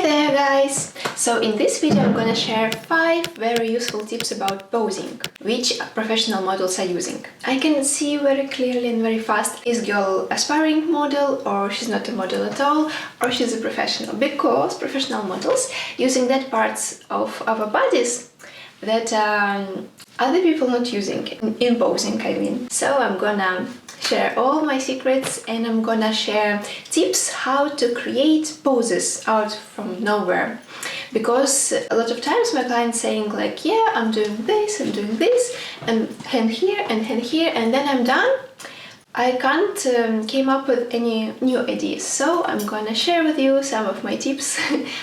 there guys! So in this video I'm gonna share 5 very useful tips about posing, which professional models are using. I can see very clearly and very fast is girl aspiring model or she's not a model at all or she's a professional, because professional models using that parts of our bodies that other people not using in posing, I mean. So I'm gonna share all my secrets and I'm gonna share tips how to create poses out from nowhere, because a lot of times my clients saying like, yeah, I'm doing this and hand here and hand here and then I'm done. I can't came up with any new ideas, so I'm gonna share with you some of my tips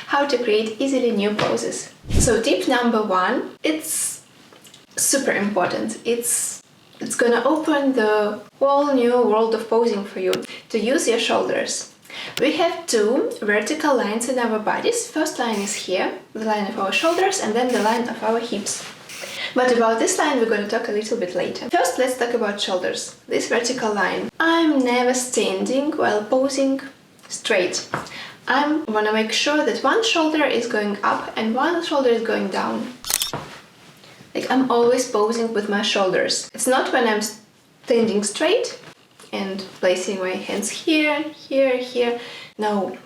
how to create easily new poses. So tip number 1, it's super important. It's gonna open the whole new world of posing for you. To use your shoulders. We have 2 vertical lines in our bodies. First line is here, the line of our shoulders, and then the line of our hips. But about this line we're going to talk a little bit later. First, let's talk about shoulders. This vertical line. I'm never standing while posing straight. I want to make sure that one shoulder is going up and one shoulder is going down. Like, I'm always posing with my shoulders. It's not when I'm standing straight and placing my hands here, here, here. No.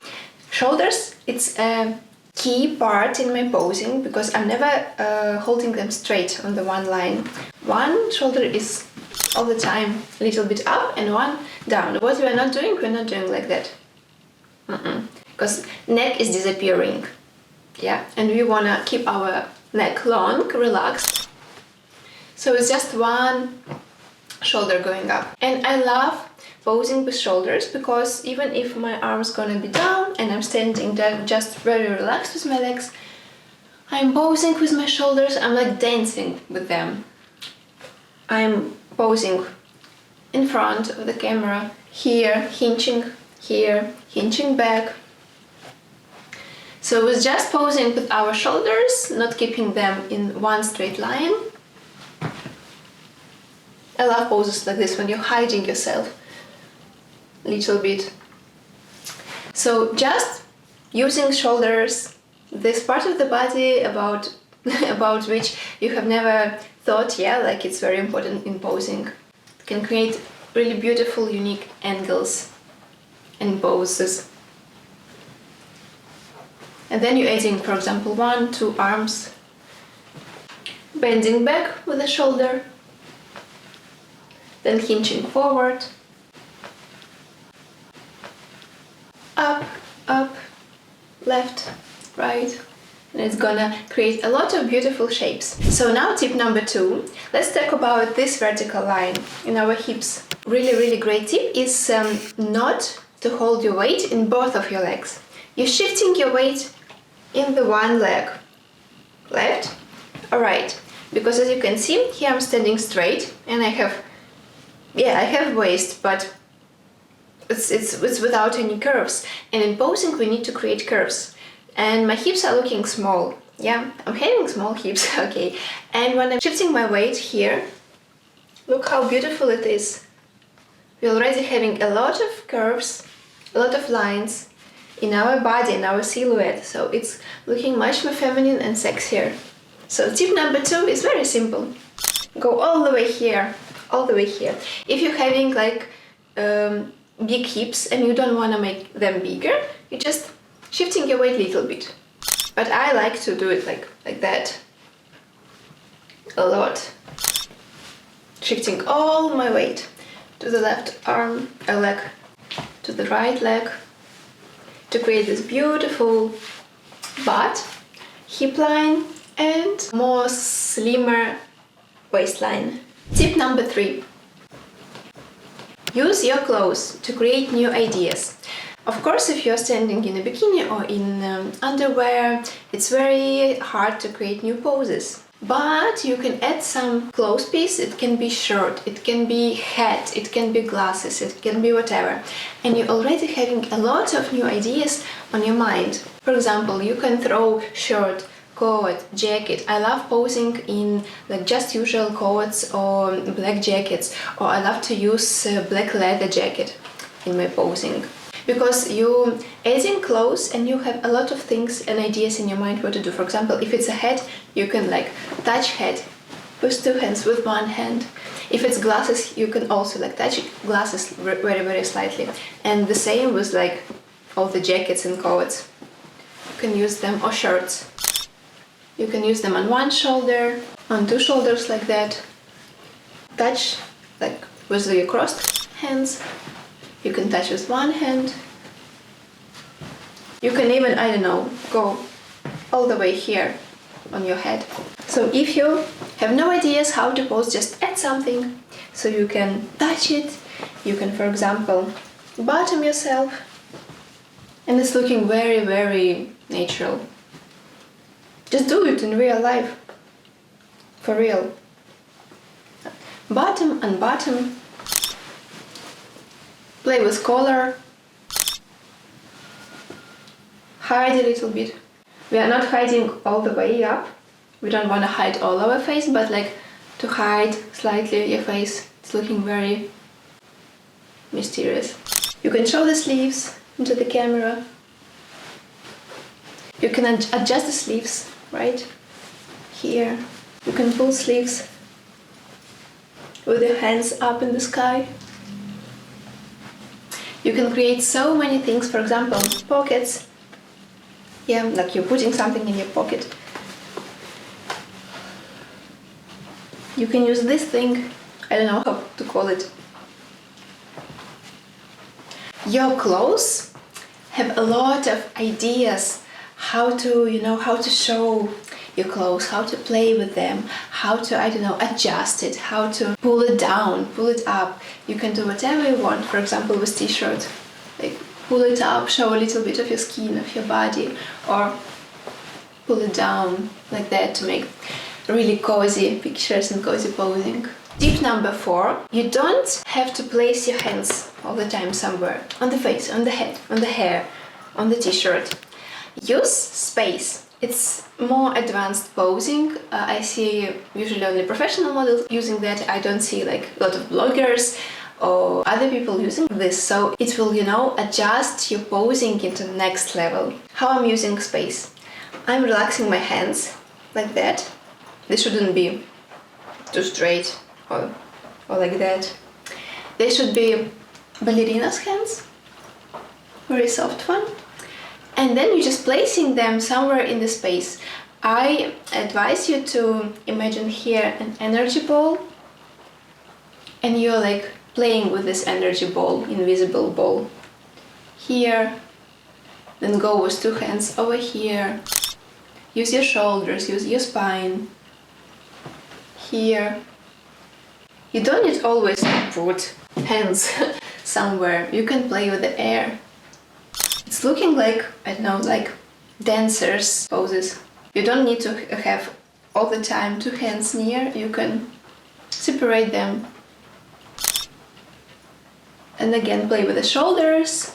Shoulders, it's a key part in my posing because I'm never holding them straight on the one line. One shoulder is all the time a little bit up and one down. What we're not doing like that. Because neck is disappearing. Yeah, and we wanna keep our neck long, relaxed. So it's just one shoulder going up. And I love posing with shoulders because even if my arm's gonna be down and I'm standing there just very relaxed with my legs, I'm posing with my shoulders, I'm like dancing with them. I'm posing in front of the camera, here, hinging back. So it's just posing with our shoulders, not keeping them in one straight line. I love poses like this when you're hiding yourself a little bit. So just using shoulders, this part of the body about which you have never thought, yeah, like it's very important in posing. It can create really beautiful, unique angles and poses. And then you're adding, for example, 1, 2 arms, bending back with the shoulder, then hinging forward, up, left, right, and it's gonna create a lot of beautiful shapes. So now tip number 2, let's talk about this vertical line in our hips. Really great tip is not to hold your weight in both of your legs. You're shifting your weight in the one leg, left or right, because as you can see here I'm standing straight and I have waist, but it's without any curves, and in posing we need to create curves, and my hips are looking small. Yeah, I'm having small hips, okay, and when I'm shifting my weight here, look how beautiful it is. We're already having a lot of curves, a lot of lines in our body, in our silhouette, so it's looking much more feminine and sexier. So tip number 2 is very simple. Go all the way here, all the way here. If you're having like big hips and you don't want to make them bigger, you're just shifting your weight a little bit. But I like to do it like that a lot. Shifting all my weight to the left arm, leg, to the right leg, to create this beautiful butt, hip line and more slimmer waistline. Tip number 3. Use your clothes to create new ideas. Of course, if you're standing in a bikini or in underwear, it's very hard to create new poses. But you can add some clothes piece. It can be shirt, it can be hat, it can be glasses, it can be whatever. And you're already having a lot of new ideas on your mind. For example, you can throw shirt, coat, jacket. I love posing in like just usual coats or black jackets, or I love to use black leather jacket in my posing. because you adding clothes and you have a lot of things and ideas in your mind what to do. For example, if it's a head, you can like touch head with two hands, with one hand. If it's glasses, you can also like touch glasses very slightly. And the same with like all the jackets and coats. You can use them, or shirts. You can use them on one shoulder, on two shoulders like that. Touch like with your crossed hands. You can touch with one hand. You can even, I don't know, go all the way here on your head. So if you have no ideas how to pose, just add something. So you can touch it. You can, for example, bottom yourself. And it's looking very natural. Just do it in real life. For real. Bottom and bottom. Play with color. Hide a little bit. We are not hiding all the way up. We don't want to hide all our face, but like to hide slightly your face. It's looking very mysterious. You can show the sleeves into the camera. You can adjust the sleeves, right? Here. You can pull sleeves with your hands up in the sky. You can create so many things, for example, pockets. Yeah, like you're putting something in your pocket. You can use this thing, I don't know how to call it. Your clothes have a lot of ideas how to, how to show your clothes, how to play with them, how to, I don't know, adjust it, how to pull it down, pull it up. You can do whatever you want, for example, with t-shirt. Like pull it up, show a little bit of your skin, of your body, or pull it down like that to make really cozy pictures and cozy posing. Tip number 4, you don't have to place your hands all the time somewhere. On the face, on the head, on the hair, on the t-shirt. Use space. It's more advanced posing. I see usually only professional models using that. I don't see like a lot of bloggers or other people using this. So it will, adjust your posing into the next level. How I'm using space. I'm relaxing my hands like that. They shouldn't be too straight or like that. They should be ballerina's hands. Very soft one. And then you're just placing them somewhere in the space. I advise you to imagine here an energy ball, and you're like playing with this energy ball, invisible ball. Here, then go with two hands over here. Use your shoulders, use your spine. Here. You don't need always to put hands somewhere. You can play with the air. It's looking like, I don't know, like dancers' poses. You don't need to have all the time two hands near. You can separate them. And again, play with the shoulders,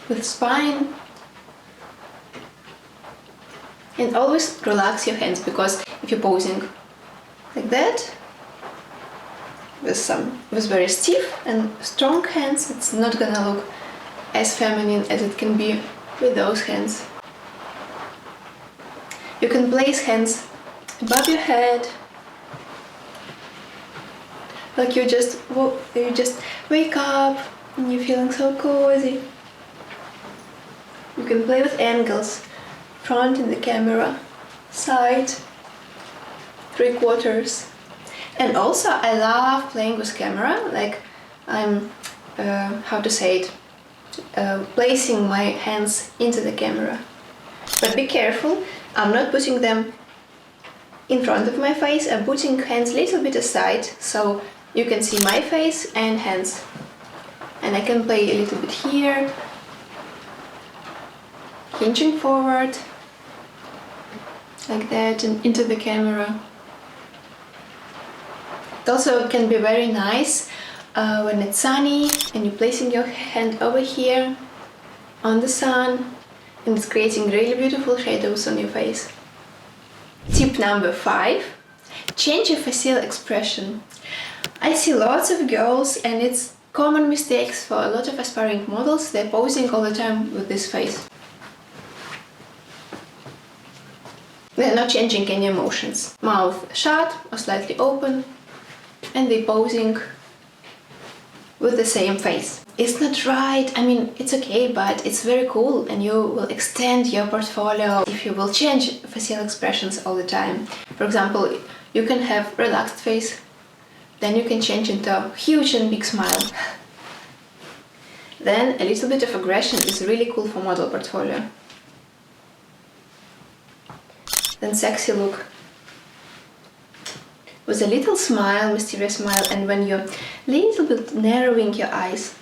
with spine. And always relax your hands, because if you're posing like that, with very stiff and strong hands, it's not gonna look as feminine as it can be with those hands. You can place hands above your head, like you just wake up and you're feeling so cozy. You can play with angles, front in the camera, side, 3/4. And also I love playing with camera, like I'm, how to say it, placing my hands into the camera. But be careful, I'm not putting them in front of my face, I'm putting hands a little bit aside, so you can see my face and hands. And I can play a little bit here, hinging forward, like that, and into the camera. It also can be very nice when it's sunny and you're placing your hand over here on the sun, and it's creating really beautiful shadows on your face. Tip number 5, change your facial expression. I see lots of girls, and it's Common mistakes for a lot of aspiring models, they're posing all the time with this face. They're not changing any emotions. Mouth shut or slightly open, and they're posing with the same face. It's not right, I mean, it's okay, but it's very cool, and you will extend your portfolio if you will change facial expressions all the time. For example, you can have relaxed face, then you can change into a huge and big smile. Then a little bit of aggression is really cool for model portfolio. Then sexy look. With a little smile, mysterious smile, and when you're a little bit narrowing your eyes.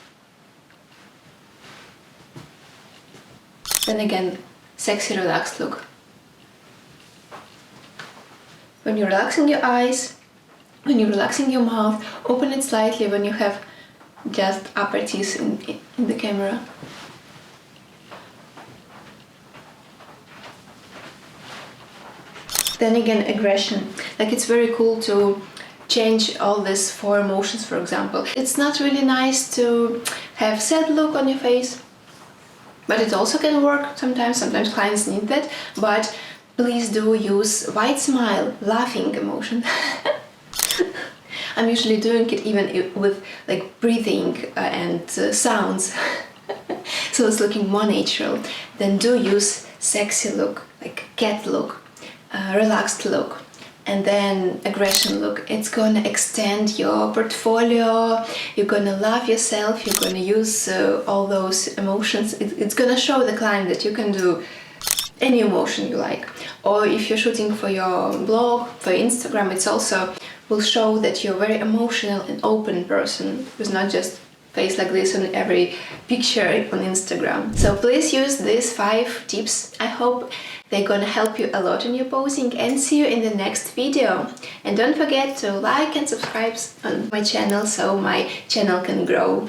Then again, sexy relaxed look. When you're relaxing your eyes, when you're relaxing your mouth, open it slightly when you have just upper teeth in the camera. Then again, aggression. Like, it's very cool to change all these 4 emotions, for example. It's not really nice to have sad look on your face, but it also can work sometimes. Sometimes clients need that, but please do use wide smile, laughing emotion. I'm usually doing it even with like breathing and sounds, so it's looking more natural. Then do use sexy look, like cat look, relaxed look, and then aggression look. It's gonna extend your portfolio, you're gonna love yourself, you're gonna use all those emotions. It's gonna show the client that you can do any emotion you like. Or if you're shooting for your blog, for Instagram, it's also will show that you're a very emotional and open person who's not just face like this on every picture on Instagram. So please use these 5 tips. I hope they're gonna help you a lot in your posing, and see you in the next video. And don't forget to like and subscribe on my channel so my channel can grow.